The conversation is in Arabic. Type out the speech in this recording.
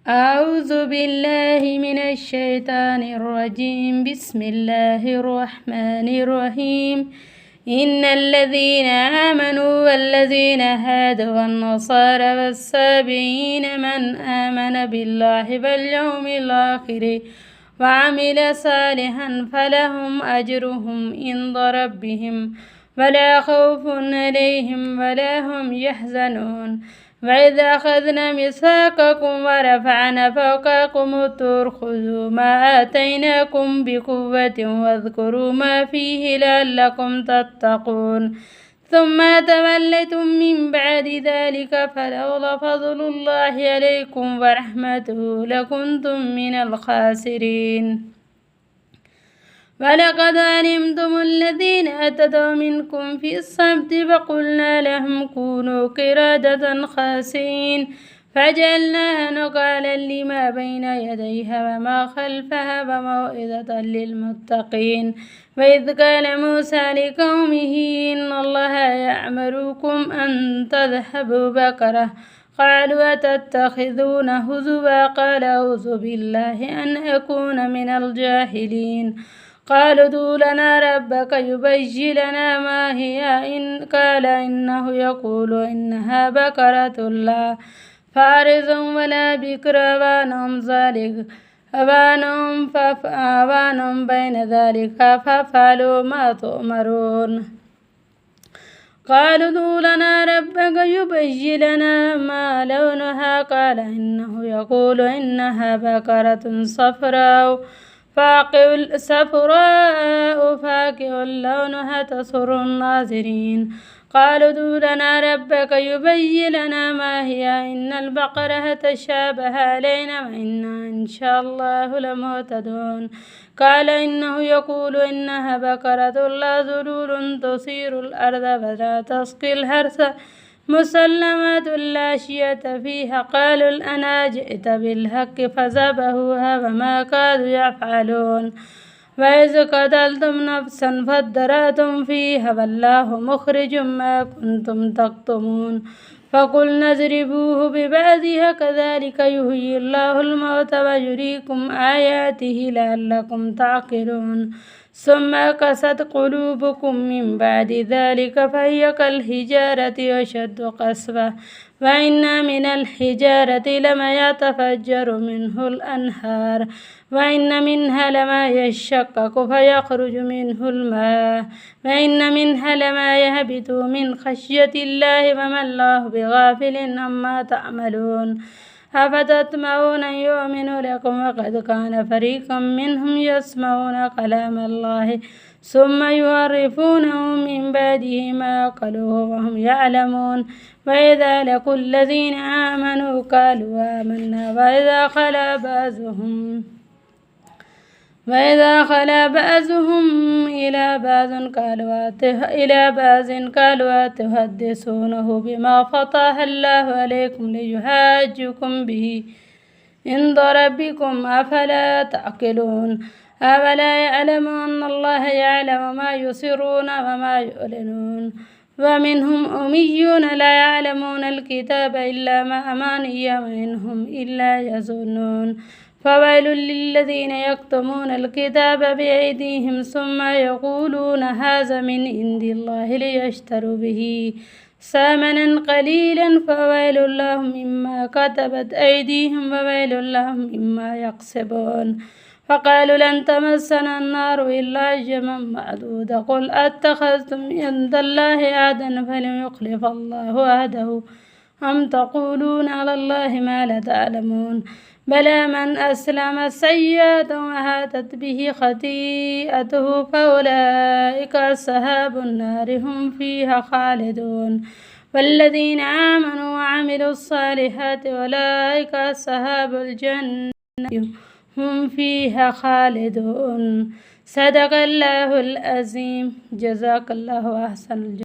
أعوذ بالله من الشيطان الرجيم. بسم الله الرحمن الرحيم. إن الذين آمنوا والذين هادوا والنصارى والسابعين من آمن بالله واليوم الآخر وعمل صالحا فلهم أجرهم عند ربهم ولا خوف عليهم ولا هم يحزنون. وإذ أخذنا ميثاقكم ورفعنا فوقكم الطور خذوا ما آتيناكم بقوة واذكروا ما فيه لعلكم تتقون. ثم توليتم من بعد ذلك فلولا فضل الله عليكم ورحمته لكنتم من الخاسرين. ولقد علمتم الذين اعتدوا منكم في السبت فقلنا لهم كونوا قردة خاسئين فجعلناها نكالا لما بين يديها وما خلفها وموعظة للمتقين. وإذ قال موسى لقومه إن الله يأمركم أن تذهبوا بقرة قالوا أتتخذون هزوا قال أعوذ بالله أن أكون من الجاهلين. قالوا ادع لنا ربك يبين لنا ما هي قال إنه يقول إنها بقرة لا فارض ولا بكر أوان بين ذلك فافعلوا ما تؤمرون. قالوا ادع لنا ربك يبين لنا ما لونها قال إنه يقول إنها بقرة صفراء فاقع لونها تسر الناظرين. قالوا ادع لنا ربك يبين لنا ما هي إن البقرة تشابه علينا وإنا إن شاء الله لمهتدون. قال إنه يقول إنها بقرة لا ذلول تثير الأرض ولا تسقي الحرث مسلمات لا شية فيها. قالوا الآن جئت بالحق فذبحوها وما كادوا يفعلون. وإذ قتلتم نفسا فادارأتم فيها والله مخرج ما كنتم تكتمون. فقلنا اضربوه ببعضها كذلك يحيي الله الموتى ويريكم آياته لعلكم تعقلون. ثم قست قلوبكم من بعد ذلك فهي كالحجارة أشد قسوة وإن من الحجارة لما يتفجر منه الأنهار وإن منها لما يشقق فيخرج منه الماء وإن منها لما يهبط من خشية الله وما الله بغافل عما تعملون. أفتطمعون أن يؤمنوا لكم وقد كان فريق منهم يسمعون كلام الله ثم يحرفونه من بعده ما قالوه وهم يعلمون. وإذا لقوا الذين آمنوا قالوا آمنا وإذا خلا بعضهم إلى بعض قالوا أتحدثونه بما فتح الله عليكم ليحاجكم به عند ربكم أفلا تعقلون. أولا يعلم أن الله يعلم ما يسرون وما يعلنون. ومنهم أميون لا يعلمون الكتاب إلا ما أماني وإنهم إلا يظنون. فويل للذين يكتمون الكتاب بأيديهم ثم يقولون هذا من عند الله ليشتروا به ثمنا قليلا فويل لهم مما كتبت أيديهم وويل لهم مما يكسبون. فقالوا لن تمسنا النار إلا أياما معدودة قل أتخذتم عند الله عهدا فلن يخلف الله عهده أم تقولون على الله ما لا تعلمون. بلى من أسلم سيئة وهاتت به خطيئته فأولئك أصحاب النار هم فيها خالدون. والذين آمنوا وعملوا الصالحات أولئك أصحاب الجنة هم فيها خالدون. صدق الله العظيم. جزاك الله أحسن الجزاء.